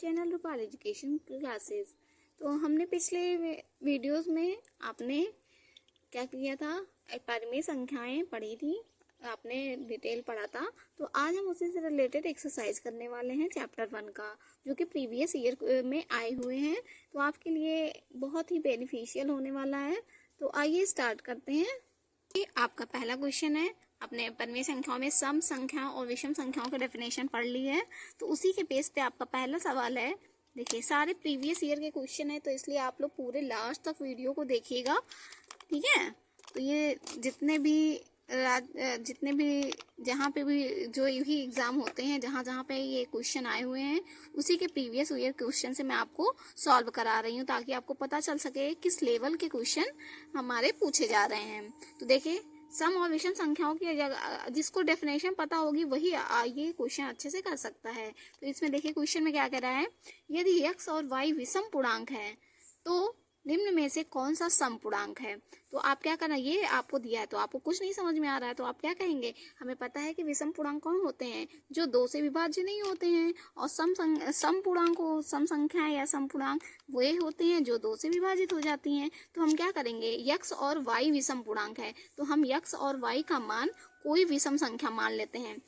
Channel Rupal education classes. तो हमने पिछले वीडियोस में आपने क्या किया था, परिमेय संख्याएं पढ़ी थी, आपने डिटेल पढ़ा था। तो आज हम उसी से रिलेटेड एक्सरसाइज करने वाले हैं चैप्टर 1 का, जो कि प्रीवियस ईयर में आए हुए हैं। तो आपके लिए बहुत ही बेनिफिशियल होने वाला है। तो आइए स्टार्ट करते हैं। ये आपका पहला क्वेश्चन है। अपने परिमेय संख्याओं में सम संख्या और विषम संख्याओं का डेफिनेशन पढ़ ली है, तो उसी के बेस पे आपका पहला सवाल है। देखिए, सारे प्रीवियस ईयर के क्वेश्चन है, तो इसलिए आप लोग पूरे लास्ट तक वीडियो को देखिएगा, ठीक है। तो ये जितने भी जहाँ पे भी जो भी एग्जाम होते हैं, जहाँ जहाँ पे ये क्वेश्चन आए हुए हैं, उसी के प्रीवियस ईयर क्वेश्चन से मैं आपको सॉल्व करा रही हूँ, ताकि आपको पता चल सके किस लेवल के क्वेश्चन हमारे पूछे जा रहे हैं। तो देखिए, सम और विषम संख्याओं की जगह जिसको डेफिनेशन पता होगी वही ये क्वेश्चन अच्छे से कर सकता है। तो इसमें देखिए, क्वेश्चन में क्या कह रहा है, यदि x और y विषम पूर्णांक है तो निम्न में से कौन सा सम पूर्णांक है। तो आप क्या करना, ये आपको दिया है तो आपको कुछ नहीं समझ में आ रहा है, तो आप क्या कहेंगे, हमें पता है कि विषम पूर्णांक कौन होते हैं, जो 2 से विभाज्य नहीं होते हैं, और सम पूर्णांक सम संख्या या सम पूर्णांक वे होते हैं जो 2 से विभाजित हो जाती हैं। तो हम क्या करेंगे, x और y विषम पूर्णांक है, तो हम x और y का मान कोई विषम संख्या मान लेते हैं।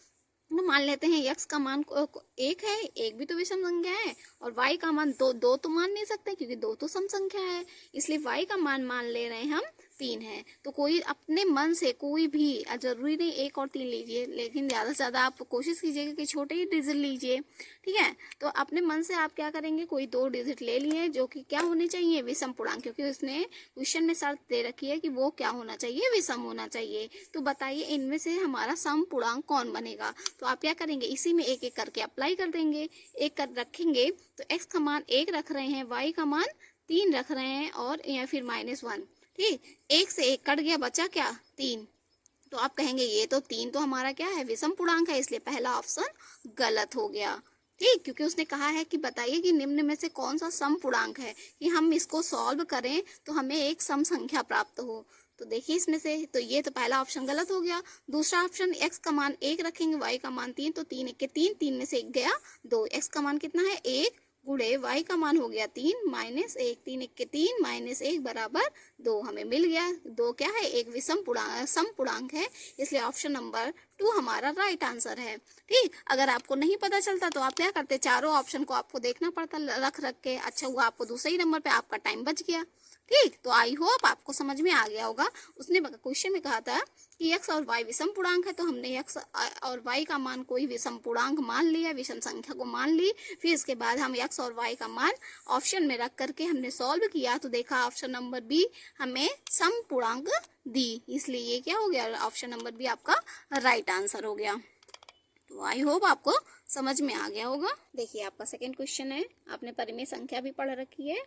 तो मान लेते हैं x का मान 1 है, 1 भी तो विषम संख्या है, और y का मान 2 तो मान नहीं सकते क्योंकि 2 तो सम संख्या है, इसलिए y का मान ले रहे हैं हम 3 है। तो कोई अपने मन से कोई भी, जरूरी नहीं 1 और 3 लीजिए, लेकिन ज़्यादा से ज़्यादा आप कोशिश कीजिएगा कि छोटे ही डिजिट लीजिए, ठीक है। तो अपने मन से आप क्या करेंगे, कोई 2 डिजिट ले लिए जो कि क्या होने चाहिए, विषम पूर्णांक, क्योंकि उसने क्वेश्चन में शर्त दे रखी है कि वो क्या होना चाहिए, विषम होना चाहिए। तो बताइए इनमें से हमारा सम पूर्णांक कौन बनेगा। तो आप क्या करेंगे, इसी में एक एक करके अप्लाई कर देंगे, एक कर रखेंगे तो x का मान 1 रख रहे हैं, y का मान 3 रख रहे हैं, और या फिर -1, ठीक। 1 से 1 कट गया, बचा क्या, 3। तो आप कहेंगे ये तो 3 तो हमारा क्या है, विषम पूर्णांक है, इसलिए पहला ऑप्शन गलत हो गया, ठीक। क्योंकि उसने कहा है कि बताइए कि निम्न में से कौन सा सम पूर्णांक है, कि हम इसको सॉल्व करें तो हमें एक सम संख्या प्राप्त हो। तो देखिए इसमें से, तो ये तो पहला ऑप्शन गलत हो गया। दूसरा ऑप्शन, x का मान 1 रखेंगे, y का मान 3, तो 3 1 के 3, 3 में से 1 गया 2, x का मान कितना है 1 गुणे y का मान हो गया 3 -1, 3 1 के 3 -1 बराबर 2, हमें मिल गया। 2 क्या है, एक विषम पूर्णांक, सम पूर्णांक है, इसलिए ऑप्शन नंबर 2 हमारा राइट आंसर है, ठीक। अगर आपको नहीं पता चलता तो आप क्या करते, चारों ऑप्शन को आपको देखना पड़ता रख के। अच्छा हुआ आपको दूसरे ही नंबर पे आपका टाइम बच गया, ठीक। तो आई होप आपको समझ में आ गया होगा। उसने क्वेश्चन में कहा था कि x और y विषम पूर्णांक है, तो हमने x और y का मान कोई विषम पूर्णांक मान लिया, विषम संख्या को मान ली। फिर इसके बाद हम x और y का मान ऑप्शन में रख करके हमने सॉल्व किया, तो देखा ऑप्शन नंबर बी हमें सम पूर्णांक दी, इसलिए ये क्या हो गया, ऑप्शन नंबर बी आपका राइट आंसर हो गया। तो आई होप आपको समझ में आ गया होगा। देखिए, आपका सेकेंड क्वेश्चन है, आपने परिमेय संख्या भी पढ़ रखी है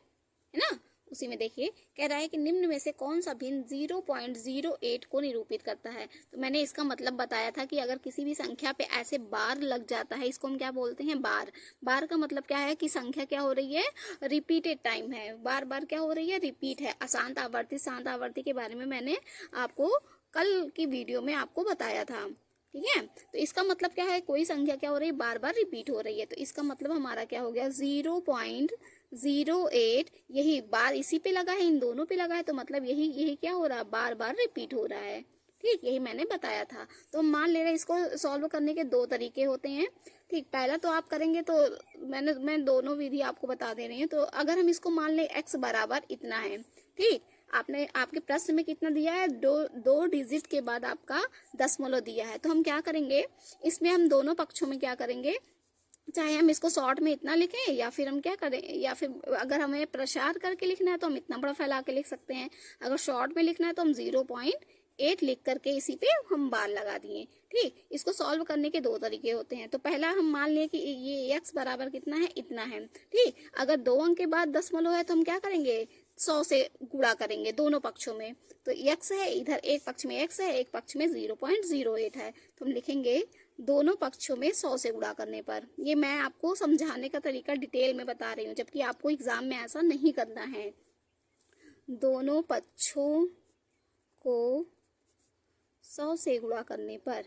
ना। उसी में देखिए, कह रहा है कि निम्न में से कौन सा भिन्न 0.08 को निरूपित करता है। तो मैंने इसका मतलब बताया था कि अगर किसी भी संख्या पे ऐसे बार लग जाता है, इसको हम क्या बोलते हैं, बार। बार का मतलब क्या है कि संख्या क्या हो रही है, रिपीटेड टाइम है, बार बार क्या हो रही है, रिपीट है। अशांत आवर्ती, शांत आवर्ती के बारे में मैंने आपको कल की वीडियो में आपको बताया था, ठीक है। तो इसका मतलब क्या है, कोई संख्या क्या हो रही है, बार बार रिपीट हो रही है। तो इसका मतलब हमारा क्या हो गया, 0.08, यही बार इसी पे लगा है, इन दोनों पे लगा है, तो मतलब यही क्या हो रहा है, बार बार रिपीट हो रहा है, ठीक। यही मैंने बताया था। तो हम मान ले रहे हैं, इसको सॉल्व करने के 2 तरीके होते हैं, ठीक। पहला तो आप करेंगे, तो मैं दोनों विधि आपको बता दे रही हूँ। तो अगर हम इसको मान ले x बराबर इतना है, ठीक। आपके प्रश्न में कितना दिया है, 2 डिजिट के बाद आपका दशमलव दिया है। तो हम क्या करेंगे, इसमें हम दोनों पक्षों में क्या करेंगे, चाहे हम इसको शॉर्ट में इतना लिखें, या फिर हम क्या करें, या फिर अगर हमें प्रसार करके लिखना है तो हम इतना बड़ा फैला के लिख सकते हैं। अगर शॉर्ट में लिखना है तो हम 0.8 लिख करके इसी पे हम बार लगा दिए, ठीक। इसको सॉल्व करने के 2 तरीके होते हैं। तो पहला हम मान लिए कि ये x बराबर कितना है, इतना है, ठीक। अगर 2 अंक के बाद दशमलव है तो हम क्या करेंगे, 100 से गुणा करेंगे दोनों पक्षों में। तो x है, इधर एक पक्ष में x है, एक पक्ष में 0.08 है, तो हम लिखेंगे दोनों पक्षों में 100 से गुणा करने पर। ये मैं आपको समझाने का तरीका डिटेल में बता रही हूँ, जबकि आपको एग्जाम में ऐसा नहीं करना है। दोनों पक्षों को 100 से गुणा करने पर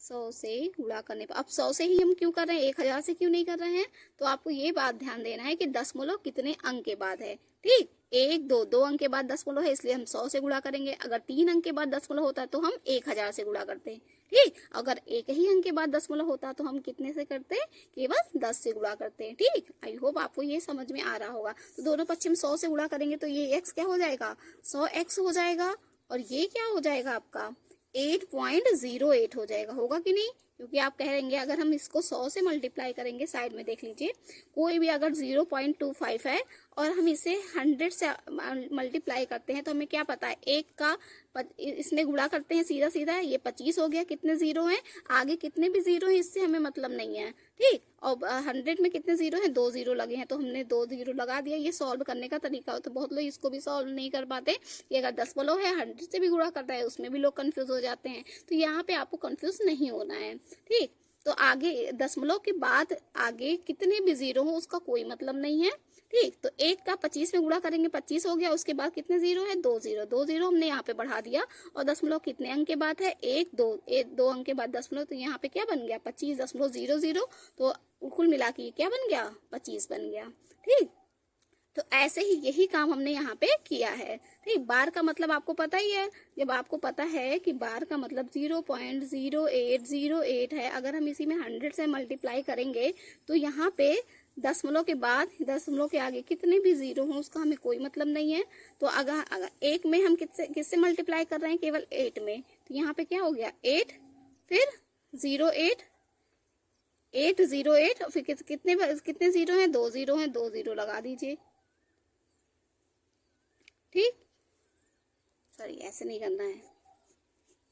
100 से गुणा करने पर, अब 100 से ही हम क्यों कर रहे हैं, 1000 से क्यों नहीं कर रहे हैं? तो आपको ये बात ध्यान देना है कि दशमलव कितने अंक के बाद है। ठीक, 1 2 2 अंक के बाद दशमलव है, इसलिए हम 100 से गुणा करेंगे। अगर 3 अंक के बाद दशमलव होता है तो हम 1000 से गुणा करते हैं। ठीक, अगर एक ही अंक के बाद दशमलव होता तो हम कितने से करते हैं, केवल 10 से गुणा करते हैं। ठीक, आई होप आपको ये समझ में आ रहा होगा। तो दोनों पश्चिम 100 से गुणा करेंगे तो ये x क्या हो जाएगा, 100x हो जाएगा, और ये क्या हो जाएगा आपका 8.08 हो जाएगा। होगा कि नहीं? क्योंकि आप कहेंगे अगर हम इसको 100 से मल्टीप्लाई करेंगे, साइड में देख लीजिए, कोई भी अगर 0.25 है और हम इसे 100 से मल्टीप्लाई करते हैं तो हमें क्या पता है, एक का इसमें गुणा करते हैं सीधा सीधा, ये 25 हो गया। कितने जीरो हैं आगे, कितने भी जीरो हैं इससे हमें मतलब नहीं है। ठीक, और 100 में कितने जीरो हैं, 2 जीरो लगे हैं तो हमने 2 जीरो लगा दिया। ये सॉल्व करने का तरीका होता है। बहुत लोग इसको भी सॉल्व नहीं कर पाते कि अगर दशमलव है 100 से भी गुणा करता है, उसमें भी लोग कंफ्यूज हो जाते हैं। तो यहाँ पे आपको कंफ्यूज नहीं होना है। ठीक, तो आगे दशमलव के बाद आगे कितने भी जीरो हो उसका कोई मतलब नहीं है। ठीक, तो 1 का 25 में गुणा करेंगे, 25 हो गया। उसके बाद कितने जीरो है, 2 जीरो, 2 जीरो हमने यहाँ पे बढ़ा दिया। और दशमलव कितने अंक के बाद है, 1 2 अंक के बाद दशमलव, तो यहाँ पे क्या बन गया, 25.00। तो कुल मिला के क्या बन गया, 25 बन गया। ठीक, तो ऐसे ही यही काम हमने यहाँ पे किया है। ठीक, बार का मतलब आपको पता ही है। जब आपको पता है कि बार का मतलब 0.0808 है, अगर हम इसी में 100 से मल्टीप्लाई करेंगे तो यहाँ पे दशमलव के बाद, दशमलव के आगे कितने भी जीरो हों उसका हमें कोई मतलब नहीं है। तो अगर एक में हम किससे मल्टीप्लाई कर रहे हैं, केवल 8 में, तो यहाँ पे क्या हो गया 8, फिर 08, 808, और फिर कितने जीरो हैं, 2 जीरो हैं, 2 जीरो लगा दीजिए। ठीक, सॉरी ऐसे नहीं करना है।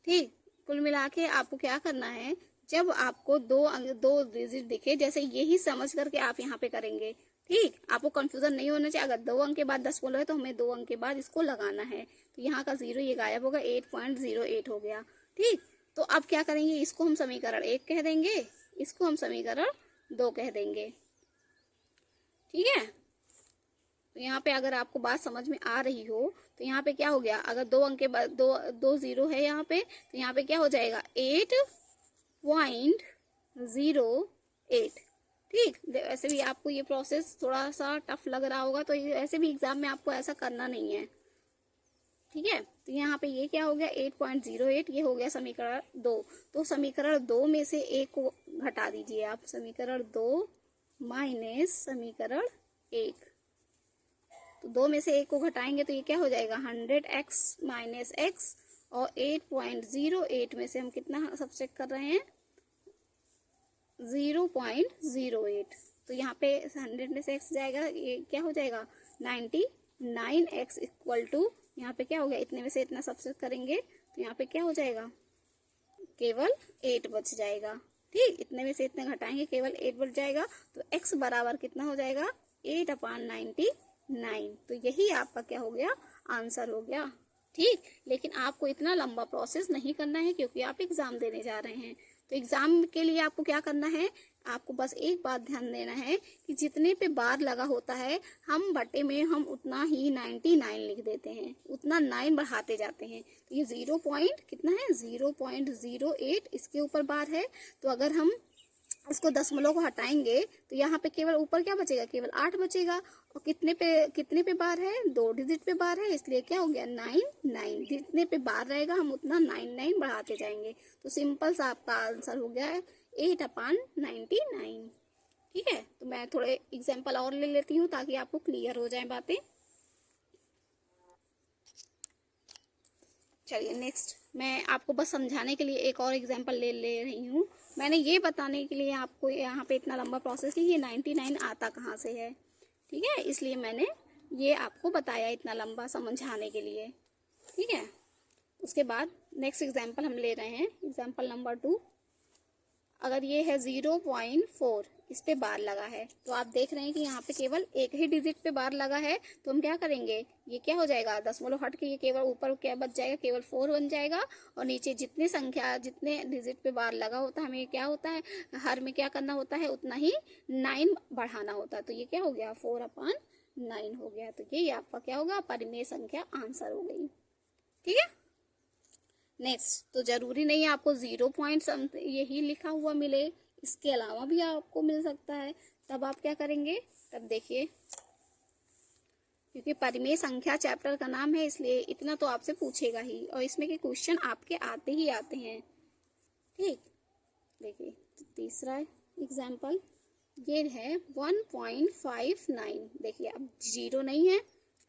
ठीक, कुल मिला के आपको क्या करना है, जब आपको दो डिजिट दिखे, जैसे यही समझ करके आप यहाँ पे करेंगे। ठीक, आपको कंफ्यूजन नहीं होना चाहिए। अगर 2 अंक के बाद दशमलव है तो हमें 2 अंक के बाद इसको लगाना है। तो यहाँ का जीरो ये गायब होगा, 8.08 हो गया। ठीक, तो अब क्या करेंगे, इसको हम समीकरण 1 कह देंगे, इसको हम समीकरण 2 कह देंगे। ठीक है, तो यहाँ पे अगर आपको बात समझ में आ रही हो तो यहाँ पे क्या हो गया, अगर 2 अंक के बाद दो जीरो है यहाँ पे, तो यहाँ पे क्या हो जाएगा 8.08। ठीक, वैसे भी आपको ये प्रोसेस थोड़ा सा टफ लग रहा होगा, तो ऐसे भी एग्जाम में आपको ऐसा करना नहीं है। ठीक है, तो यहाँ पे ये क्या हो गया 8.08, ये हो गया समीकरण 2। तो समीकरण 2 में से 1 को घटा दीजिए आप, समीकरण 2 माइनस समीकरण 1। तो 2 में से 1 को घटाएंगे तो ये क्या हो जाएगा 100x माइनस x, और 8.08 में से हम कितना सब्ट्रैक्ट कर रहे हैं 0.08। तो यहाँ पे 100 में से x जाएगा, ये क्या हो जाएगा 99x इक्वल टू, यहाँ पे क्या हो गया, इतने में से इतना सब्ट्रैक्ट करेंगे तो यहाँ पे क्या हो जाएगा, केवल 8 बच जाएगा। ठीक, इतने में से इतने घटाएंगे, केवल 8 बच जाएगा। तो x बराबर कितना हो जाएगा 8/99। तो यही आपका क्या हो गया, आंसर हो गया। ठीक, लेकिन आपको इतना लंबा प्रोसेस नहीं करना है क्योंकि आप एग्जाम देने जा रहे हैं। तो एग्जाम के लिए आपको क्या करना है, आपको बस एक बात ध्यान देना है कि जितने पे बार लगा होता है हम बटे में हम उतना ही 99 लिख देते हैं, उतना 9 बढ़ाते जाते हैं। तो ये 0 पॉइंट कितना है 0.08 इसके ऊपर बार है। तो अगर हम इसको दशमलव को हटाएंगे तो यहाँ पे केवल ऊपर क्या बचेगा, केवल 8 बचेगा। और कितने पे बार है, 2 डिजिट पे बार है, इसलिए क्या हो गया 99। जितने पे बार रहेगा हम उतना 99 बढ़ाते जाएंगे। तो सिंपल सा आपका आंसर हो गया है 8/99। ठीक है, तो मैं थोड़े एग्जाम्पल और ले लेती हूँ ताकि आपको क्लियर हो जाए बातें। चलिए नेक्स्ट, मैं आपको बस समझाने के लिए एक और एग्जाम्पल ले रही हूँ। मैंने ये बताने के लिए आपको यहाँ पे इतना लंबा प्रोसेस कि ये 99 आता कहाँ से है। ठीक है, इसलिए मैंने ये आपको बताया इतना लंबा समझाने के लिए। ठीक है, उसके बाद नेक्स्ट एग्जाम्पल हम ले रहे हैं, एग्जाम्पल नंबर 2। अगर ये है 0.4, इस पे बार लगा है, तो आप देख रहे हैं कि यहाँ पे केवल एक ही डिजिट पे बार लगा है। तो हम क्या करेंगे, ये क्या हो जाएगा दशमलव हट के ये केवल ऊपर क्या बच जाएगा, केवल 4 बन जाएगा। और नीचे जितने डिजिट पे बार लगा होता है हमें क्या होता है, हर में क्या करना होता है, उतना ही 9 बढ़ाना होता है। तो ये क्या हो गया 4/9 हो गया। तो ये आपका क्या होगा, परिमेय संख्या आंसर हो गई। ठीक है, नेक्स्ट, तो जरूरी नहीं है आपको 0 यही लिखा हुआ मिले, इसके अलावा भी आपको मिल सकता है। तब आप क्या करेंगे, तब देखिए, क्योंकि परिमेय संख्या चैप्टर का नाम है इसलिए इतना तो आपसे पूछेगा ही, और इसमें के क्वेश्चन आपके आते ही आते हैं। ठीक, देखिए तो तीसरा एग्जाम्पल ये है 1.59। देखिए अब 0 नहीं है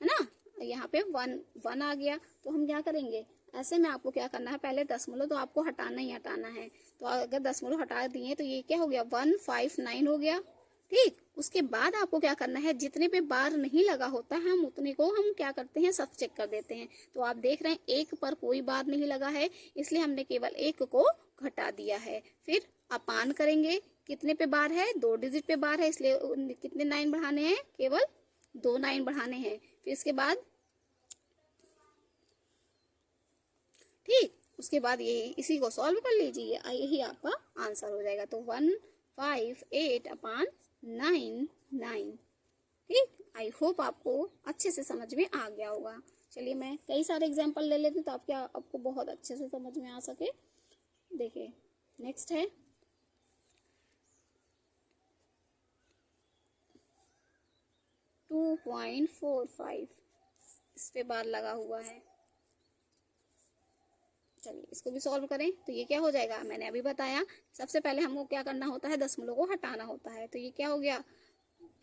ना, यहाँ पे 1 आ गया, तो हम क्या करेंगे, ऐसे में आपको क्या करना है, पहले दशमलव तो आपको हटाना ही हटाना है। तो अगर दशमलव हटा दिए तो ये क्या हो गया, 159 हो गया। ठीक, उसके बाद आपको क्या करना है, जितने पे बार नहीं लगा होता है हम उतने को हम क्या करते हैं, सब चेक कर देते हैं। तो आप देख रहे हैं एक पर कोई बार नहीं लगा है, इसलिए हमने केवल एक को घटा दिया है। फिर अपान करेंगे, कितने पे बार है, 2 डिजिट पे बार है, इसलिए कितने 9 बढ़ाने हैं, केवल 2 9 बढ़ाने हैं। फिर इसके बाद ठीक, उसके बाद ये इसी को सॉल्व कर लीजिए, यही आपका आंसर हो जाएगा। तो 158/9। ठीक, आई होप आपको अच्छे से समझ में आ गया होगा। चलिए मैं कई सारे एग्जाम्पल ले लेती हूँ तो आपको बहुत अच्छे से समझ में आ सके। देखिए नेक्स्ट है 2.45, इस पे बार लगा हुआ है। चलिए इसको भी सॉल्व करें, तो ये क्या हो जाएगा, मैंने अभी बताया सबसे पहले हमको क्या करना होता है, दशमलव को हटाना होता है। तो ये क्या हो गया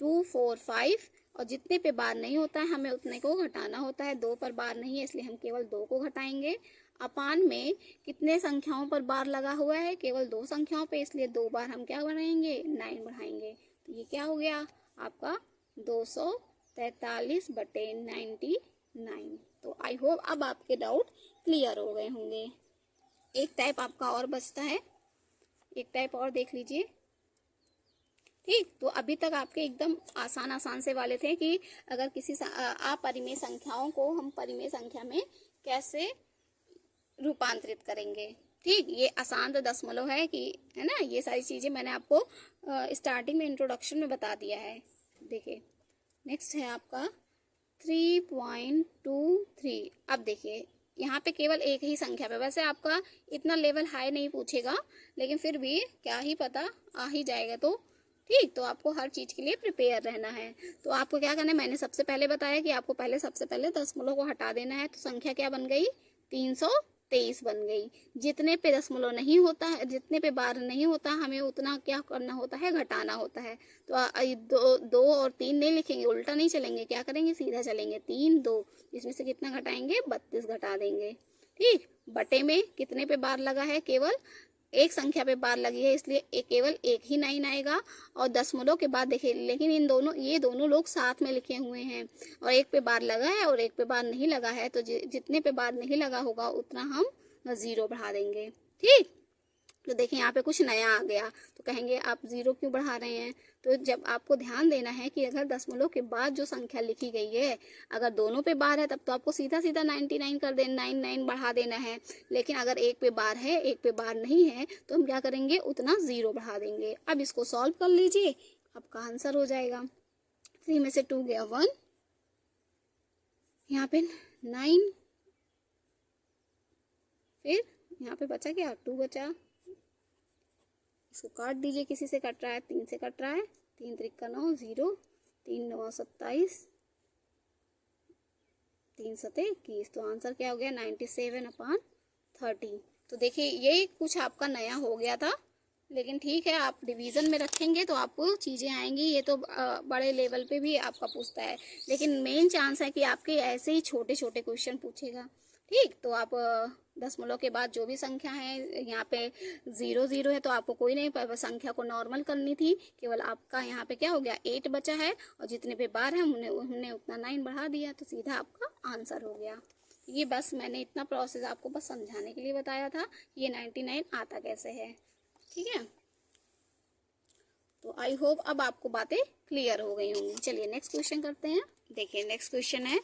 245, और जितने पे बार नहीं होता है हमें उतने को घटाना होता है। 2 पर बार नहीं है इसलिए हम केवल 2 को घटाएंगे। अपान में कितने संख्याओं पर बार लगा हुआ है, केवल 2 संख्याओं पे, इसलिए 2 बार हम क्या बढ़ाएंगे, 9 बढ़ाएंगे। तो ये क्या हो गया आपका 243/99। तो आई होप अब आपके डाउट क्लियर हो गए होंगे। एक टाइप आपका और बचता है, एक टाइप और देख लीजिए। ठीक, तो अभी तक आपके एकदम आसान से वाले थे कि अगर किसी अपरिमेय संख्याओं को हम परिमेय संख्या में कैसे रूपांतरित करेंगे। ठीक, ये आसान तो दशमलव है कि, है ना, ये सारी चीजें मैंने आपको स्टार्टिंग में इंट्रोडक्शन में बता दिया है। देखिए नेक्स्ट है आपका 3.23। अब देखिए यहाँ पे केवल एक ही संख्या पे, वैसे आपका इतना लेवल हाई नहीं पूछेगा, लेकिन फिर भी क्या ही पता आ ही जाएगा। तो ठीक, तो आपको हर चीज के लिए प्रिपेयर रहना है। तो आपको क्या करना है, मैंने सबसे पहले बताया कि आपको सबसे पहले दशमलव को हटा देना है। तो संख्या क्या बन गई, 323 बन गई। जितने पे दशमलव नहीं होता है, जितने पे बार नहीं होता, हमें उतना क्या करना होता है, घटाना होता है। तो 2 और 3 नहीं लिखेंगे, उल्टा नहीं चलेंगे, क्या करेंगे, सीधा चलेंगे। 3 2, इसमें से कितना घटाएंगे, 32 घटा देंगे। ठीक, बटे में कितने पे बार लगा है, केवल एक संख्या पे बार लगी है, इसलिए केवल एक ही 9 आएगा। और दशमलव के बाद देखिए, लेकिन ये दोनों लोग साथ में लिखे हुए हैं, और एक पे बार लगा है और एक पे बार नहीं लगा है। तो जितने पे बार नहीं लगा होगा उतना हम 0 बढ़ा देंगे। ठीक, तो देखिए यहाँ पे कुछ नया आ गया, तो कहेंगे आप 0 क्यों बढ़ा रहे हैं। तो जब आपको ध्यान देना है कि अगर दशमलव के बाद जो संख्या लिखी गई है, अगर दोनों पे बार है तब तो आपको सीधा 99 कर देना, 9 बढ़ा देना है। लेकिन अगर एक पे बार है, एक पे बार नहीं है, तो हम क्या करेंगे, उतना 0 बढ़ा देंगे। अब इसको सॉल्व कर लीजिए, आपका आंसर हो जाएगा। 3 में से 2 गया 1, यहाँ पे 9, फिर यहाँ पे बचा क्या, 2 बचा। इसको काट दीजिए, किसी से कट रहा है, 3 से कट रहा है, 3 त्रिक 9, 0, 3 9 27, 3 7 21। तो आंसर क्या हो गया, 97/30। तो देखिए ये कुछ आपका नया हो गया था, लेकिन ठीक है, आप डिवीजन में रखेंगे तो आपको चीजें आएंगी। ये तो बड़े लेवल पे भी आपका पूछता है, लेकिन मेन चांस है कि आपके ऐसे ही छोटे छोटे क्वेश्चन पूछेगा। ठीक, तो आप दशमलव के बाद जो भी संख्या है, यहाँ पे 0 0 है तो आपको कोई नहीं, संख्या को नॉर्मल करनी थी। केवल आपका यहाँ पे क्या हो गया, 8 बचा है, और जितने पे बार है हमने उतना 9 बढ़ा दिया, तो सीधा आपका आंसर हो गया। ये बस मैंने इतना प्रोसेस आपको बस समझाने के लिए बताया था, ये 99 आता कैसे है। ठीक है, तो आई होप अब आपको बातें क्लियर हो गई होंगी। चलिए नेक्स्ट क्वेश्चन करते हैं। देखिए नेक्स्ट क्वेश्चन है,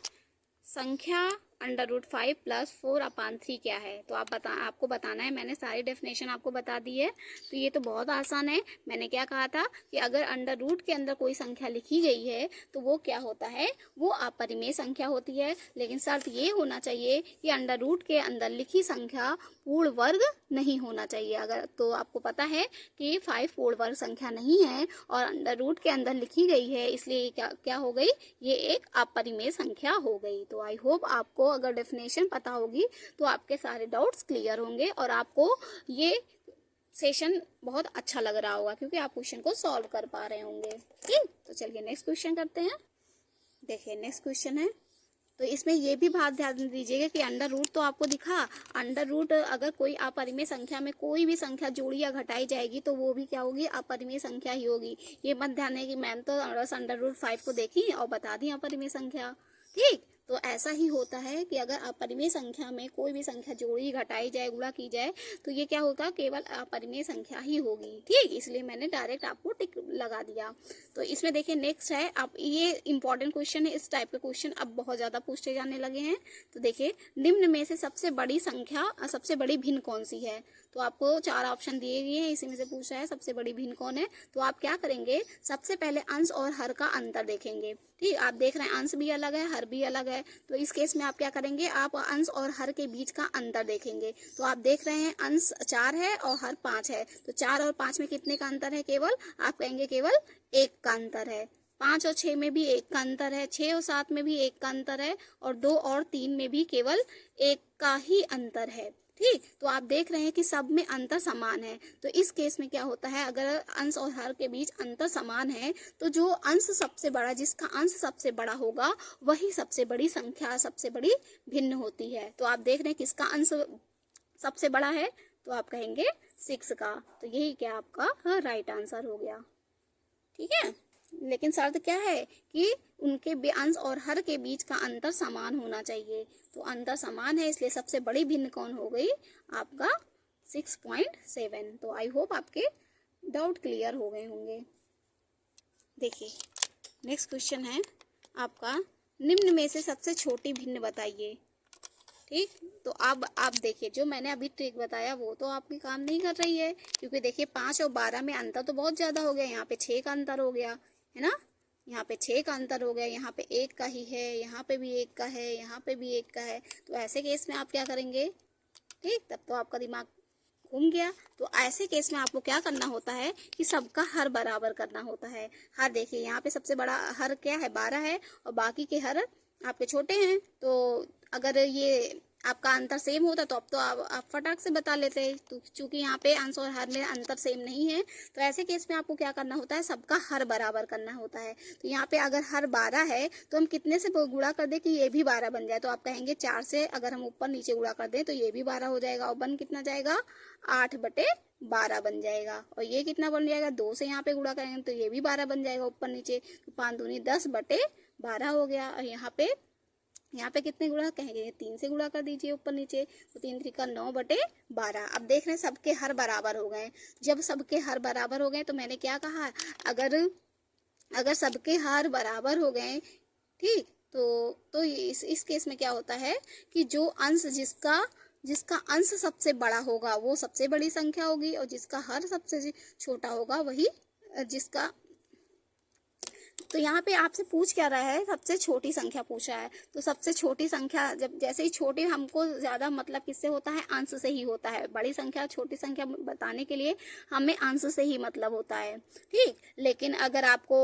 संख्या √5 + 4/3 क्या है। तो आपको बताना है। मैंने सारी डेफिनेशन आपको बता दी है। तो ये तो बहुत आसान है। मैंने क्या कहा था कि अगर अंडर रूट के अंदर कोई संख्या लिखी गई है तो वो क्या होता है, वो अपरिमेय संख्या होती है। लेकिन शर्त ये होना चाहिए कि अंडर रूट के अंदर लिखी संख्या पूर्ण वर्ग नहीं होना चाहिए। अगर तो आपको पता है कि 5 पूर्ण वर्ग संख्या नहीं है और अंडर रूट के अंदर लिखी गई है, इसलिए क्या हो गई, ये एक अपरिमेय संख्या हो गई। तो आई होप आपको अगर डेफिनेशन पता होगी तो आपके सारे डाउट्स क्लियर होंगे और आपको ये सेशन बहुत अच्छा लग रहा होगा क्योंकि आप क्वेश्चन को सॉल्व कर पा रहे होंगे। ठीक, तो चलिए नेक्स्ट क्वेश्चन करते हैं। देखिए नेक्स्ट क्वेश्चन है, तो इसमें ये भी बात ध्यान दीजिएगा कि अंडर रूट तो आपको दिखा, अंडर रूट अगर कोई अपरिमेय संख्या में कोई भी संख्या जोड़ी या घटाई जाएगी तो वो भी क्या होगी, अपरिमेय संख्या ही होगी। ये मत ध्यान है कि मैंने तो अंडर रूट 5 को देखी और बता दी अपरिमेय संख्या। ठीक, तो ऐसा ही होता है कि अगर अपरिमेय संख्या में कोई भी संख्या जोड़ी घटाई जाए गुणा की जाए तो ये क्या होगा, केवल अपरिमेय संख्या ही होगी। ठीक, इसलिए मैंने डायरेक्ट आपको टिक लगा दिया। तो इसमें देखिए नेक्स्ट है, अब ये इंपॉर्टेंट क्वेश्चन है। इस टाइप के क्वेश्चन अब बहुत ज्यादा पूछे जाने लगे हैं। तो देखिए, निम्न में से सबसे बड़ी संख्या, सबसे बड़ी भिन्न कौन सी है। तो आपको 4 ऑप्शन दिए गए हैं, इसी में से पूछा है सबसे बड़ी भिन्न कौन है। तो आप क्या करेंगे, सबसे पहले अंश और हर का अंतर देखेंगे। ठीक, आप देख रहे हैं अंश भी अलग है, हर भी अलग है। तो इस केस में आप क्या करेंगे, आप अंश और हर के बीच का अंतर देखेंगे। तो आप देख रहे हैं अंश 4 है और हर 5 है। तो 4 और 5 में कितने का अंतर है, केवल आप कहेंगे केवल 1 का अंतर है। 5 और 6 में भी 1 का अंतर है, 6 और 7 में भी 1 का अंतर है और 2 और 3 में भी केवल 1 का ही अंतर है। ठीक, तो आप देख रहे हैं कि सब में अंतर समान है। तो इस केस में क्या होता है, अगर अंश और हर के बीच अंतर समान है तो जो अंश सबसे बड़ा, जिसका अंश सबसे बड़ा होगा वही सबसे बड़ी संख्या, सबसे बड़ी भिन्न होती है। तो आप देख रहे हैं किसका अंश सबसे बड़ा है, तो आप कहेंगे 6 का। तो यही क्या आपका राइट आंसर हो गया। ठीक है, लेकिन शर्त क्या है कि उनके अंश और हर के बीच का अंतर समान होना चाहिए। तो अंतर समान है, इसलिए सबसे बड़ी भिन्न कौन हो गई, आपका 6.7। तो आई होप आपके डाउट क्लियर हो गए होंगे। देखिए नेक्स्ट क्वेश्चन है आपका, निम्न में से सबसे छोटी भिन्न बताइए। ठीक, तो अब आप देखिए, जो मैंने अभी ट्रिक बताया वो तो आपकी काम नहीं कर रही है, क्योंकि देखिए 5 और 12 में अंतर तो बहुत ज्यादा हो गया। यहाँ पे 6 का अंतर हो गया है ना, यहाँ पे 6 का अंतर हो गया, यहाँ पे 1 का ही है, यहाँ पे भी 1 का है, यहाँ पे भी 1 का है। तो ऐसे केस में आप क्या करेंगे, ठीक, तब तो आपका दिमाग घूम गया। तो ऐसे केस में आपको क्या करना होता है कि सबका हर बराबर करना होता है। हर देखिए यहाँ पे सबसे बड़ा हर क्या है, 12 है और बाकी के हर आपके छोटे हैं। तो अगर ये आपका अंतर सेम होता तो अब तो आप फटाक से बता लेते। तो चूंकि यहाँ पे अंश और हर में अंतर सेम नहीं है, तो ऐसे केस में आपको क्या करना होता है, सबका हर बराबर करना होता है। तो यहाँ पे अगर हर 12 है तो हम कितने से गुणा कर दे कि ये भी 12 बन जाए। तो आप कहेंगे 4 से अगर हम ऊपर नीचे गुणा कर दें तो ये भी 12 हो जाएगा और बन कितना जाएगा, 8/12 बन जाएगा। और ये कितना बन जाएगा, 2 से यहाँ पे गुणा करेंगे तो ये भी 12 बन जाएगा ऊपर नीचे। तो 5 दूनी 10/12 हो गया। और यहाँ पे कितने गुणा कहेंगे, 3 से गुणा कर दीजिए ऊपर नीचे। तो 3 3 9/12। अब देख रहे हैं सबके हर बराबर हो गए। जब सबके हर बराबर हो गए तो मैंने क्या कहा, अगर सबके हर बराबर हो गए, ठीक, तो इस केस में क्या होता है कि जो अंश जिसका अंश सबसे बड़ा होगा वो सबसे बड़ी संख्या होगी और जिसका हर सबसे छोटा होगा वही जिसका। तो यहाँ पे आपसे पूछ क्या रहा है, सबसे छोटी संख्या पूछा है। तो सबसे छोटी संख्या, जब जैसे ही छोटी, हमको ज्यादा मतलब किससे होता है, अंश से ही होता है। बड़ी संख्या छोटी संख्या बताने के लिए हमें अंश से ही मतलब होता है। ठीक, लेकिन अगर आपको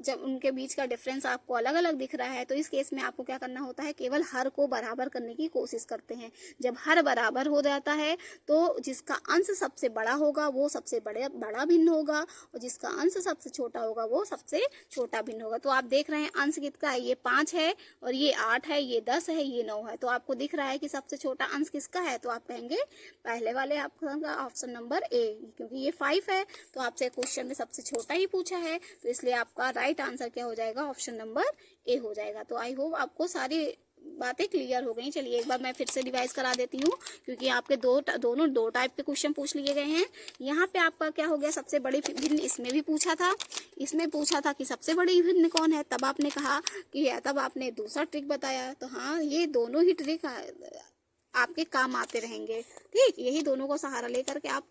जब उनके बीच का डिफरेंस आपको अलग अलग दिख रहा है तो इस केस में आपको क्या करना होता है, केवल हर को बराबर करने की कोशिश करते हैं। जब हर बराबर हो जाता है तो जिसका अंश सबसे बड़ा होगा वो सबसे बड़ा भिन्न होगा और जिसका अंश सबसे छोटा होगा वो सबसे छोटा भिन्न होगा। तो आप देख रहे हैं अंश किसका है, ये 5 है और ये 8 है, ये 10 है, ये 9 है। तो आपको दिख रहा है कि सबसे छोटा अंश किसका है, तो आप कहेंगे पहले वाले आपका ऑप्शन नंबर ए, क्योंकि ये 5 है तो आपसे क्वेश्चन में सबसे छोटा ही पूछा है। तो इसलिए आपका राइट आंसर क्या हो जाएगा, ऑप्शन नंबर ए हो जाएगा। तो आई होप आपको सारी बातें क्लियर हो गई। चलिए एक बार मैं फिर से रिवाइज करा देती हूँ, क्योंकि आपके दोनों दो टाइप के क्वेश्चन पूछ लिए गए हैं। यहाँ पे आपका क्या हो गया, सबसे बड़ी भिन्न इसमें भी पूछा था, इसमें पूछा था कि सबसे बड़ी भिन्न कौन है, तब आपने कहा कि तब आपने दूसरा ट्रिक बताया। तो हाँ, ये दोनों ही ट्रिक आपके काम आते रहेंगे। ठीक, यही दोनों को सहारा लेकर के आप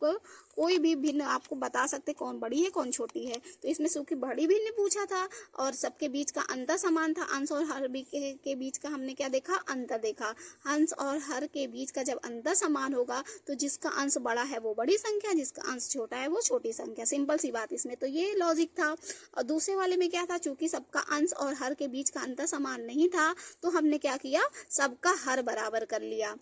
कोई भी भिन्न आपको बता सकते कौन बड़ी है कौन छोटी है। तो इसमें सूखी बड़ी भिन्न पूछा था और सबके बीच का अंतर समान था। अंश और हर के बीच का हमने क्या देखा, अंतर देखा। अंश और हर के बीच का जब अंतर समान होगा तो जिसका अंश बड़ा है वो बड़ी संख्या, जिसका अंश छोटा है वो छोटी संख्या। सिंपल सी बात इसमें तो ये लॉजिक था। और दूसरे वाले में क्या था, चूंकि सबका अंश और हर के बीच का अंतर समान नहीं था तो हमने क्या किया, सबका हर बराबर कर लिया।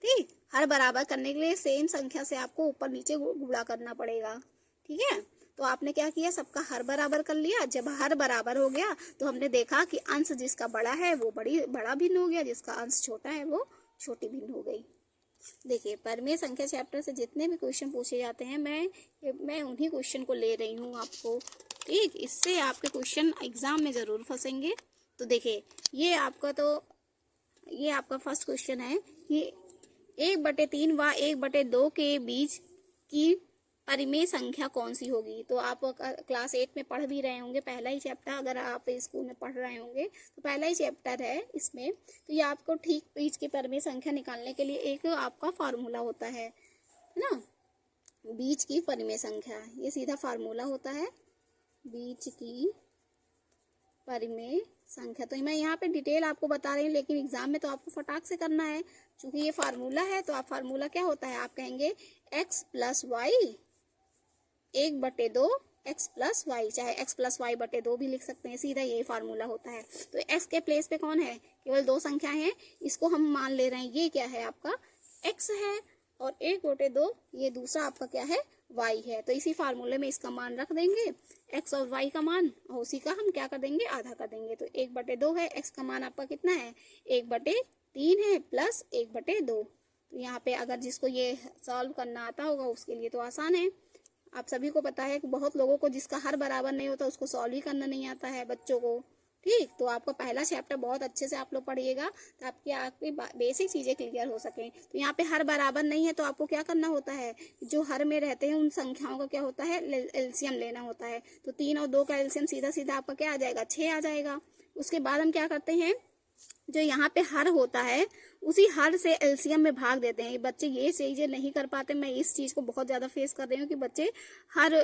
ठीक, हर बराबर करने के लिए सेम संख्या से आपको ऊपर नीचे गुणा करना पड़ेगा। ठीक है, तो आपने क्या किया, सबका हर बराबर कर लिया। जब हर बराबर हो गया तो हमने देखा कि अंश जिसका बड़ा है वो बड़ा भिन्न हो गया, जिसका अंश छोटा है वो छोटी भिन्न हो गई। देखिए, परिमेय संख्या चैप्टर से जितने भी क्वेश्चन पूछे जाते हैं मैं उन्हीं क्वेश्चन को ले रही हूँ आपको। ठीक, इससे आपके क्वेश्चन एग्जाम में जरूर फंसेंगे। तो देखिए, ये आपका फर्स्ट क्वेश्चन है कि 1/3 व 1/2 के बीच की परिमेय संख्या कौन सी होगी। तो आप क्लास 8 में पढ़ भी रहे होंगे, पहला ही चैप्टर, अगर आप स्कूल में पढ़ रहे होंगे तो पहला ही चैप्टर है इसमें। तो ये आपको ठीक बीच की परिमेय संख्या निकालने के लिए एक आपका फार्मूला होता है ना, बीच की परिमेय संख्या, ये सीधा फार्मूला होता है बीच की परिमेय संख्या। तो मैं यहाँ पे डिटेल आपको बता रही हूँ, लेकिन एग्जाम में तो आपको फटाक से करना है। चूंकि ये फार्मूला है तो आप फार्मूला क्या होता है, आप कहेंगे x + y 1/2 x + y, चाहे x + y/2 भी लिख सकते हैं, सीधा यही फार्मूला होता है। तो x के प्लेस पे कौन है, केवल दो संख्या है, इसको हम मान ले रहे हैं, ये क्या है आपका x है, और 1/2 ये दूसरा आपका क्या है, y है। तो इसी फार्मूले में इसका मान रख देंगे, x और y का मान, और उसी का हम क्या कर देंगे, आधा कर देंगे। तो 1/2 है, x का मान आपका कितना है, 1/3 है प्लस 1/2। तो यहाँ पे अगर जिसको ये सॉल्व करना आता होगा उसके लिए तो आसान है। आप सभी को पता है कि बहुत लोगों को जिसका हर बराबर नहीं होता उसको सॉल्व ही करना नहीं आता है बच्चों को। ठीक, तो आपका पहला चैप्टर बहुत अच्छे से आप लोग पढ़िएगा तो आपकी बेसिक चीजें क्लियर हो सकें। तो यहाँ पे हर बराबर नहीं है तो आपको क्या करना होता है, जो हर में रहते हैं उन संख्याओं का क्या होता है, एलसीएम लेना होता है। तो 3 और 2 का एलसीएम सीधा सीधा आपका क्या आ जाएगा, 6 आ जाएगा। उसके बाद हम क्या करते हैं, जो यहाँ पे हर होता है उसी हर से एलसीएम में भाग देते हैं। बच्चे ये चीजें नहीं कर पाते, मैं इस चीज को बहुत ज्यादा फेस कर रही हूँ कि बच्चे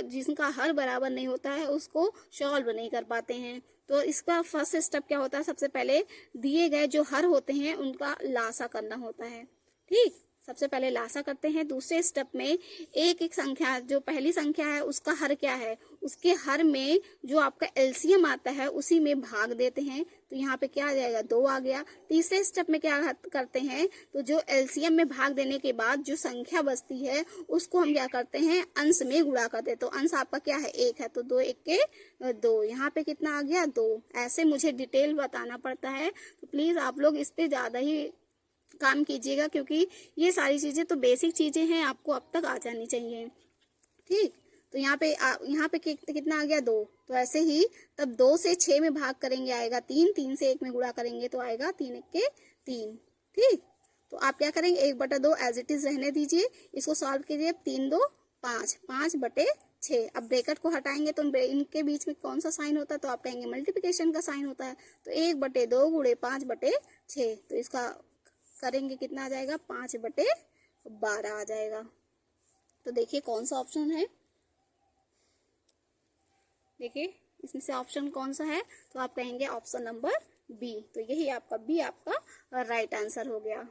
जिसका हर बराबर नहीं होता है उसको सॉल्व नहीं कर पाते हैं। तो इसका फर्स्ट स्टेप क्या होता है, सबसे पहले दिए गए जो हर होते हैं उनका लासा करना होता है। ठीक, सबसे पहले लासा करते हैं। दूसरे स्टेप में एक एक संख्या, जो पहली संख्या है उसका हर क्या है, उसके हर में जो आपका एलसीएम आता है उसी में भाग देते हैं। तो यहाँ पे क्या आ जाएगा, 2 आ गया। तीसरे स्टेप में क्या करते हैं, तो जो एलसीएम में भाग देने के बाद जो संख्या बचती है उसको हम क्या करते हैं, अंश में गुणा करते हैं। तो अंश आपका क्या है, 1 है, तो 2 1 के 2, यहाँ पे कितना आ गया, 2। ऐसे मुझे डिटेल बताना पड़ता है, तो प्लीज आप लोग इस पे ज्यादा ही काम कीजिएगा, क्योंकि ये सारी चीजें तो बेसिक चीजें हैं, आपको अब तक आ जानी चाहिए। ठीक, तो यहाँ पे कितना आ गया, 2। तो ऐसे ही तब 2 से 6 में भाग करेंगे आएगा 3, 3 से 1 में गुणा करेंगे तो आएगा 3 1 के 3। ठीक, तो आप क्या करेंगे, 1/2 एज इट इज रहने दीजिए, इसको सॉल्व कीजिए। 3 2 5, 5/6। अब ब्रैकेट को हटाएंगे तो इनके बीच में कौन सा साइन होता है, तो आप कहेंगे मल्टीप्लिकेशन का साइन होता है। तो 1/2 गुणे 5/6, तो इसका करेंगे कितना आ जाएगा, 5/12 आ जाएगा। तो देखिए कौन सा ऑप्शन है, देखिए इसमें से ऑप्शन कौन सा है, तो आप कहेंगे ऑप्शन नंबर बी। तो यही आपका बी आपका राइट आंसर हो गया।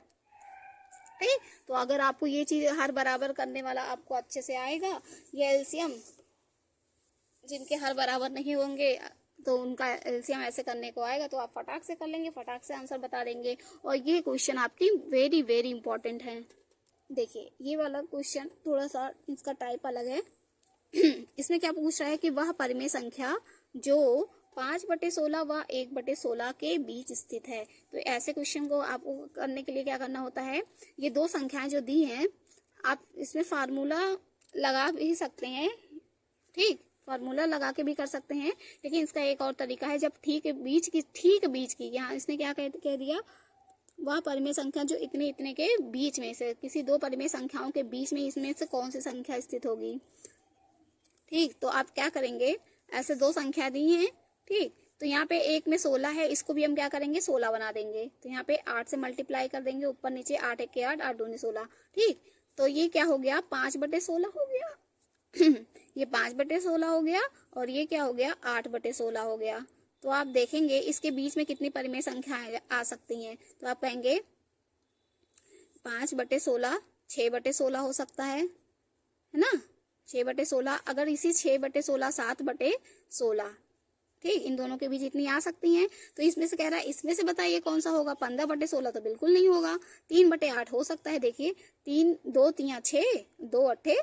ठीक, तो अगर आपको ये चीज हर बराबर करने वाला आपको अच्छे से आएगा, ये एलसीएम जिनके हर बराबर नहीं होंगे तो उनका एलसीएम ऐसे करने को आएगा तो आप फटाक से कर लेंगे, फटाक से आंसर बता देंगे। और ये क्वेश्चन आपकी वेरी वेरी इंपॉर्टेंट है। देखिए ये वाला क्वेश्चन थोड़ा सा इसका टाइप अलग है। इसमें क्या पूछ रहा है कि वह परिमेय संख्या जो 5/16 व 1/16 के बीच स्थित है। तो ऐसे क्वेश्चन को आपको करने के लिए क्या करना होता है, ये दो संख्याएं जो दी हैं आप इसमें फार्मूला लगा भी सकते हैं। ठीक, फार्मूला लगा के भी कर सकते हैं, लेकिन इसका एक और तरीका है, जब ठीक बीच की यहाँ इसने क्या कह दिया, वह परिमेय संख्या जो इतने इतने के बीच में से, किसी दो परिमेय संख्याओं के बीच में इसमें से कौन सी संख्या स्थित होगी। ठीक, तो आप क्या करेंगे, ऐसे दो संख्या दी हैं। ठीक, तो यहाँ पे एक में 16 है, इसको भी हम क्या करेंगे 16 बना देंगे। तो यहाँ पे 8 से मल्टीप्लाई कर देंगे, ऊपर नीचे 8 एक के 8, 8 दूनी 16। ठीक, तो ये क्या हो गया 5/16 हो गया ये 5/16 हो गया और ये क्या हो गया 8/16 हो गया। तो आप देखेंगे इसके बीच में कितनी परिमेय संख्याएं आ सकती हैं। तो आप कहेंगे 5/16 6/16 हो सकता है ना, 6/16। अगर इसी 6/16 7/16, ठीक, इन दोनों के बीच इतनी आ सकती हैं। तो इसमें से कह रहा है इसमें से बताइए कौन सा होगा। 15/16 तो बिल्कुल नहीं होगा। 3/8 हो सकता है। देखिए 3 2 3 6 2 8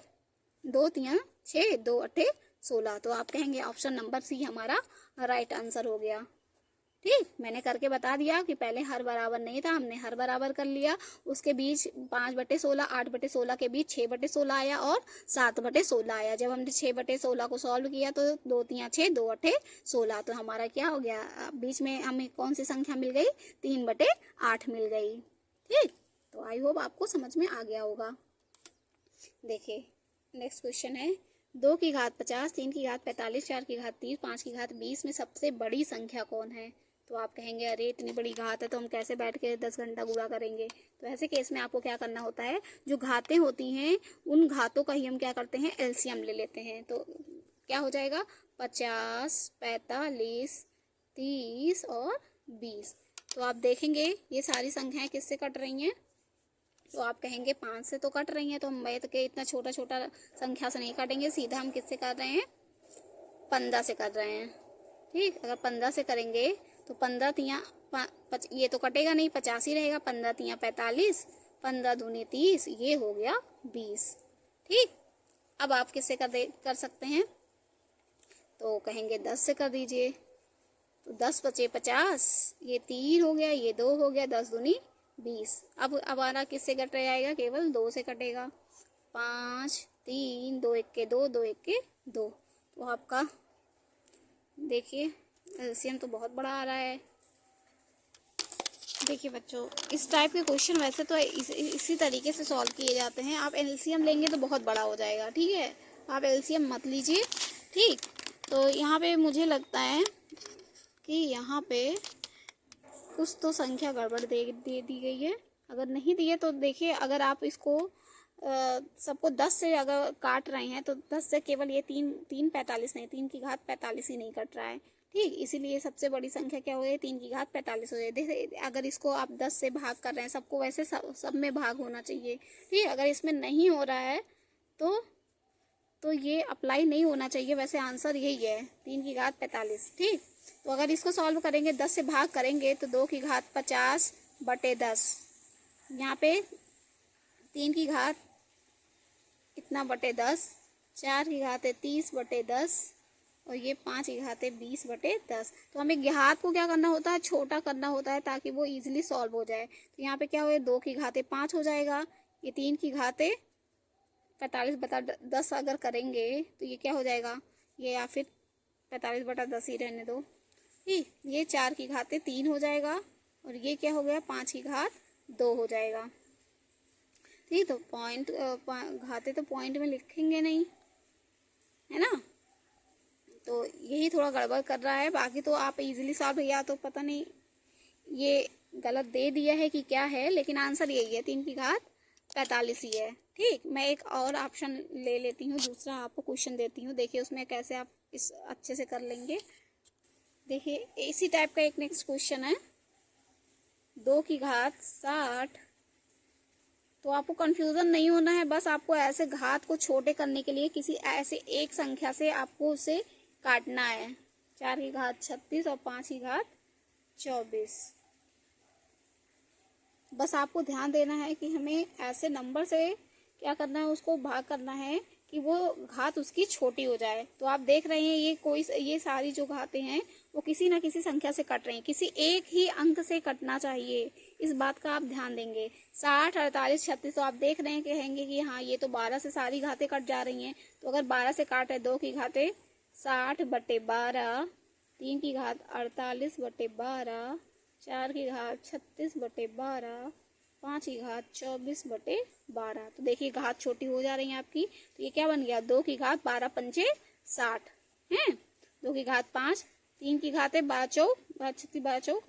2 3 6 2 8 16। तो आप कहेंगे ऑप्शन नंबर सी हमारा राइट आंसर हो गया। ठीक, मैंने करके बता दिया कि पहले हर बराबर नहीं था, हमने हर बराबर कर लिया। उसके बीच 5/16 8/16 के बीच 6/16 आया और 7/16 आया। जब हमने 6/16 को सॉल्व किया तो 2 3 6 2 8 16। तो हमारा क्या हो गया, बीच में हमें कौन सी संख्या मिल गई 3/8 मिल गई। ठीक, तो आई होप आपको समझ में आ गया होगा। देखिए नेक्स्ट क्वेश्चन है 2 की घात 50, 3 की घात 45, 4 की घात 30, 5 की घात 20 में सबसे बड़ी संख्या कौन है। तो आप कहेंगे अरे इतनी बड़ी घात है तो हम कैसे बैठ के 10 घंटा गुणा करेंगे। तो ऐसे केस में आपको क्या करना होता है, जो घातें होती हैं उन घातों का ही हम क्या करते हैं एलसीएम ले लेते हैं। तो क्या हो जाएगा 50 45 30 और 20। तो आप देखेंगे ये सारी संख्याएं किससे कट रही हैं। तो आप कहेंगे 5 से तो कट रही हैं, तो हम मैथ के इतना छोटा छोटा संख्या से नहीं काटेंगे, सीधा हम किससे कर रहे हैं 15 से कर रहे हैं। ठीक, अगर 15 से करेंगे तो 15 तिया ये तो कटेगा नहीं, 50 ही रहेगा। 15 तिया 45, 15 दूनी 30, ये हो गया 20। ठीक, अब आप किससे कर सकते हैं, तो कहेंगे 10 से कर दीजिए। तो 10 बचे 50, ये 3 हो गया, ये 2 हो गया, 10 दूनी 20। अब हमारा किससे कट जाएगा, केवल 2 से कटेगा। 5 3 2 1 के 2 2 1 के 2। तो आपका देखिए एलसीएम तो बहुत बड़ा आ रहा है। देखिए बच्चों इस टाइप के क्वेश्चन वैसे तो इसी तरीके से सॉल्व किए जाते हैं। आप एलसीएम लेंगे तो बहुत बड़ा हो जाएगा। ठीक है, आप एलसीएम मत लीजिए। ठीक, तो यहाँ पे मुझे लगता है कि यहाँ पे कुछ तो संख्या गड़बड़ दे दी गई है। अगर नहीं दी है तो देखिए, अगर आप इसको सबको 10 से अगर काट रहे हैं तो 10 से केवल ये 3 45 नहीं, 3 की घात 45 ही नहीं कट रहा है। ठीक, इसीलिए सबसे बड़ी संख्या क्या हो गई 3 की घात 45 हो जाए। देखिए अगर इसको आप 10 से भाग कर रहे हैं, सबको वैसे सब में भाग होना चाहिए। ठीक, अगर इसमें नहीं हो रहा है तो ये अप्लाई नहीं होना चाहिए। वैसे आंसर यही है 3 की घात 45। ठीक, तो अगर इसको सॉल्व करेंगे 10 से भाग करेंगे तो 2 की घात 50/10, यहाँ पे 3 की घात इतना बटे 10, 4 की घात है 30/10 और ये 5 की घात है 20/10। तो हमें घात को क्या करना होता है, छोटा करना होता है ताकि वो इजीली सॉल्व हो जाए। तो यहाँ पे क्या हो 2 की घात 5 हो जाएगा, ये 3 की घात 45/10 अगर करेंगे तो ये क्या हो जाएगा, ये या फिर 45/10 ही रहने दो। ठीक, ये 4 की घात 3 हो जाएगा और ये क्या हो गया 5 की घात 2 हो जाएगा। ठीक, तो पॉइंट घाते तो पॉइंट में लिखेंगे नहीं, है ना, तो यही थोड़ा गड़बड़ कर रहा है। बाकी तो आप इजीली सॉल्व, या तो पता नहीं ये गलत दे दिया है कि क्या है, लेकिन आंसर यही है 3 की घात 45 ही है। ठीक, मैं एक और ऑप्शन ले लेती हूँ, दूसरा आपको क्वेश्चन देती हूँ, देखिए उसमें कैसे आप इस अच्छे से कर लेंगे। देखिए इसी टाइप का एक नेक्स्ट क्वेश्चन है 2 की घात 60। तो आपको कंफ्यूजन नहीं होना है, बस आपको ऐसे घात को छोटे करने के लिए किसी ऐसे एक संख्या से आपको उसे काटना है। 4 की घात 36 और 5 की घात 24। बस आपको ध्यान देना है कि हमें ऐसे नंबर से क्या करना है, उसको भाग करना है कि वो घात उसकी छोटी हो जाए। तो आप देख रहे हैं ये सारी जो घातें हैं वो किसी ना किसी संख्या से कट रही हैं, किसी एक ही अंक से कटना चाहिए, इस बात का आप ध्यान देंगे। 60 48 36 तो आप देख रहे हैं, कहेंगे कि हाँ ये तो 12 से सारी घातें कट जा रही हैं। तो अगर 12 से काट है 2 की घातें 60/12, 3 की घात 48/12, 4 की घात 36/12, 5 की घात 24/12। तो देखिए घात छोटी हो जा रही है आपकी, तो ये क्या बन गया, 2 की घात 12 पंचे 60 है, 2 की घात 5, 3 की घात है 12 चौक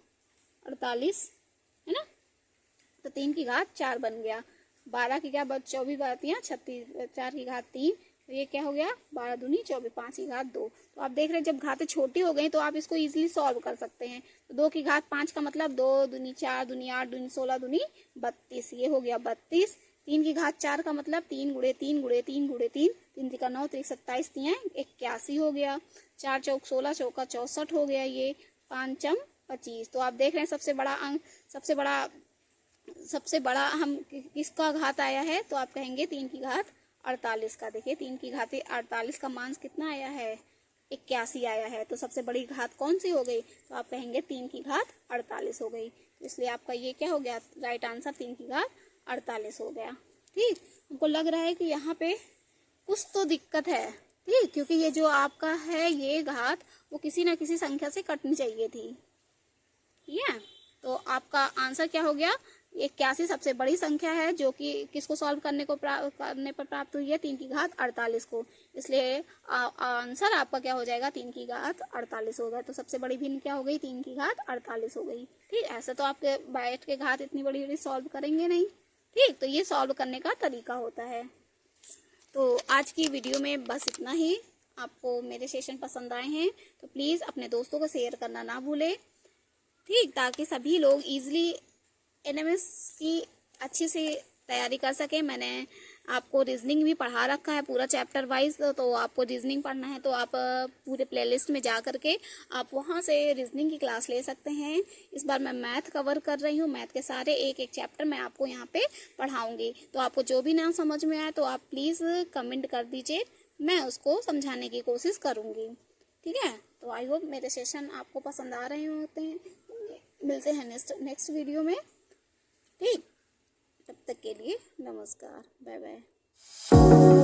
48 है ना, तो 3 की घात 4 बन गया, 12 की क्या 24 बातियाँ 36, 4 की घात 3, तो ये क्या हो गया 12 दूनी 24, 5 की घात 2। तो आप देख रहे हैं जब घातें छोटी हो गई तो आप इसको इजीली सॉल्व कर सकते हैं। तो 2 की घात 5 का मतलब 2 दूनी 4 दूनी 8 दूनी 16 दूनी 32, ये हो गया 32। 3 की घात 4 का मतलब 3 गुणे 3 गुणे 3 गुणे 3, 3 का 9, 3 27, 3 81 हो गया, 4 चौक 16 चौका 64 हो गया, ये 5 25। तो आप देख रहे हैं सबसे बड़ा हम किसका घात आया है, तो आप कहेंगे 3 की घात 48 का। देखिए 3 की घात 48 का मान कितना आया है, 81 आया है। तो सबसे बड़ी घात कौन सी हो गई, तो आप कहेंगे 3 की घात 48 हो गई। तो इसलिए आपका ये क्या हो गया, राइट आंसर 3 की घात 48 हो गया। ठीक, हमको लग रहा है कि यहाँ पे कुछ तो दिक्कत है, ठीक, क्योंकि ये जो आपका है ये घात वो किसी ना किसी संख्या से कटनी चाहिए थी, ठीक है। तो आपका आंसर क्या हो गया, 81 सबसे बड़ी संख्या है जो कि किसको सॉल्व करने पर प्राप्त हुई है, 3 की घात 48 को। इसलिए आंसर आपका क्या हो जाएगा, 3 की घात 48 होगा। तो सबसे बड़ी भिन्न क्या हो गई, 3 की घात 48 हो गई। ठीक, ऐसे तो आपके बैठ के घात इतनी बड़ी बड़ी सॉल्व करेंगे नहीं। ठीक, तो ये सॉल्व करने का तरीका होता है। तो आज की वीडियो में बस इतना ही। आपको मेरे सेशन पसंद आए हैं तो प्लीज़ अपने दोस्तों को शेयर करना ना भूलें, ठीक, ताकि सभी लोग इजीली एनएमएस की अच्छी से तैयारी कर सके। मैंने आपको रीजनिंग भी पढ़ा रखा है पूरा चैप्टर वाइज, तो आपको रीजनिंग पढ़ना है तो आप पूरे प्लेलिस्ट में जा करके आप वहां से रीजनिंग की क्लास ले सकते हैं। इस बार मैं मैथ कवर कर रही हूँ, मैथ के सारे एक एक चैप्टर मैं आपको यहाँ पे पढ़ाऊंगी। तो आपको जो भी ना समझ में आए तो आप प्लीज़ कमेंट कर दीजिए, मैं उसको समझाने की कोशिश करूँगी, ठीक है। तो आई होप मेरे सेशन आपको पसंद आ रहे होते हैं। मिलते हैं नेक्स्ट वीडियो में, ठीक, तब तक के लिए नमस्कार, बाय बाय।